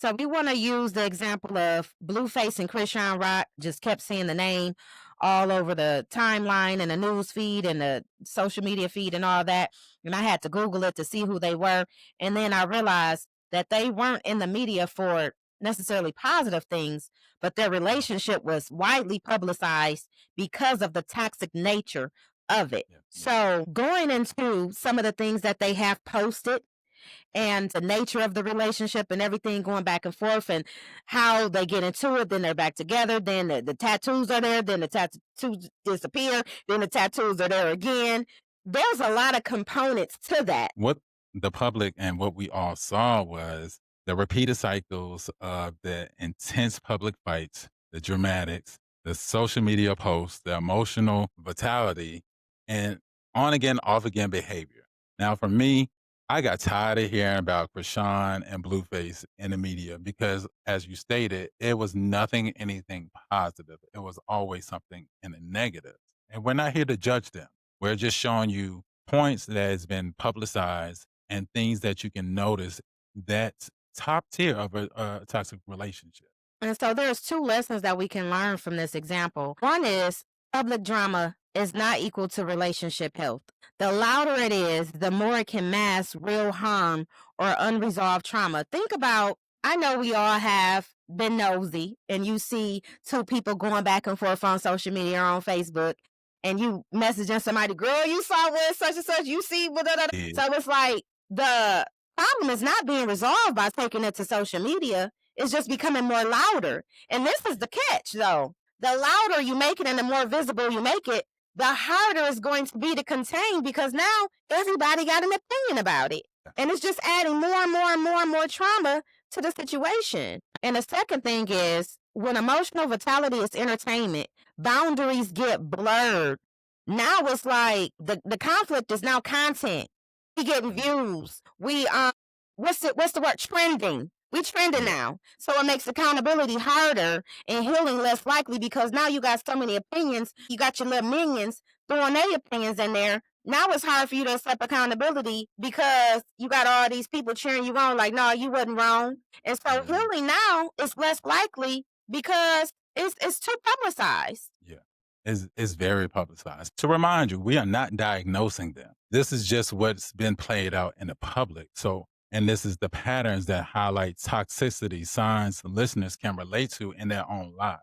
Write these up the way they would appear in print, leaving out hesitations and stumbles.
So we want to use the example of Blueface and Chrisean Rock. Just kept seeing the name all over the timeline and the news feed and the social media feed and all that. And I had to Google it to see who they were. And then I realized that they weren't in the media for necessarily positive things, but their Yeah, relationship was widely publicized because of the toxic nature of it. yeah, yeah. So going into some of the things that they have posted and the nature of the relationship and everything going back and forth and how they get into it. Then they're back together. Then the tattoos are there. Then the tattoos disappear. Then the tattoos are there again. There's a lot of components to that. What the public and what we all saw was the repeated cycles of the intense public fights, the dramatics, the social media posts, the emotional vitality, and on again, off again behavior. Now, for me, I got tired of hearing about Krishan and Blueface in the media because, as you stated, it was nothing, anything positive. It was always something in the negative. And we're not here to judge them. We're just showing you points that has been publicized and things that you can notice that's top tier of a toxic relationship. And so there's two lessons that we can learn from this example. One is public drama is not equal to relationship health. The louder it is, the more it can mask real harm or unresolved trauma. Think about, I know we all have been nosy and you see two people going back and forth on social media or on Facebook and you messaging somebody, girl, you saw what such and such, you see what da, da, da." Yeah, So it's like the problem is not being resolved by taking it to social media. It's just becoming more louder. And this is the catch, though. The louder you make it and the more visible you make it, the harder it's going to be to contain because now everybody got an opinion about it. And it's just adding more and more and more and more trauma to the situation. And the second thing is when emotional vitality is entertainment, boundaries get blurred. Now it's like the conflict is now content. We getting yeah, views. We what's the word? Trending. We trending yeah, now. So it makes accountability harder and healing less likely because now you got so many opinions. You got your little minions throwing their opinions in there. Now it's hard for you to accept accountability because you got all these people cheering you on, like, no, you wasn't wrong. And so yeah, healing now is less likely because it's too publicized. yeah. Is very publicized. To remind you, we are not diagnosing them. This is just what's been played out in the public. So, and this is the patterns that highlight toxicity signs listeners can relate to in their own lives.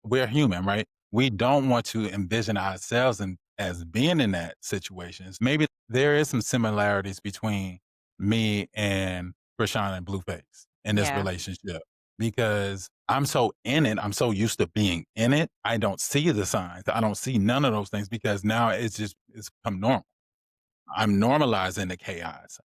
We're human, right? We don't want to envision ourselves as being in that situations. Maybe there is some similarities between me and Krishan and Blueface in this Yeah. relationship because I'm so in it. I'm so used to being in it. I don't see the signs. I don't see none of those things because now it's become normal. I'm normalizing the chaos.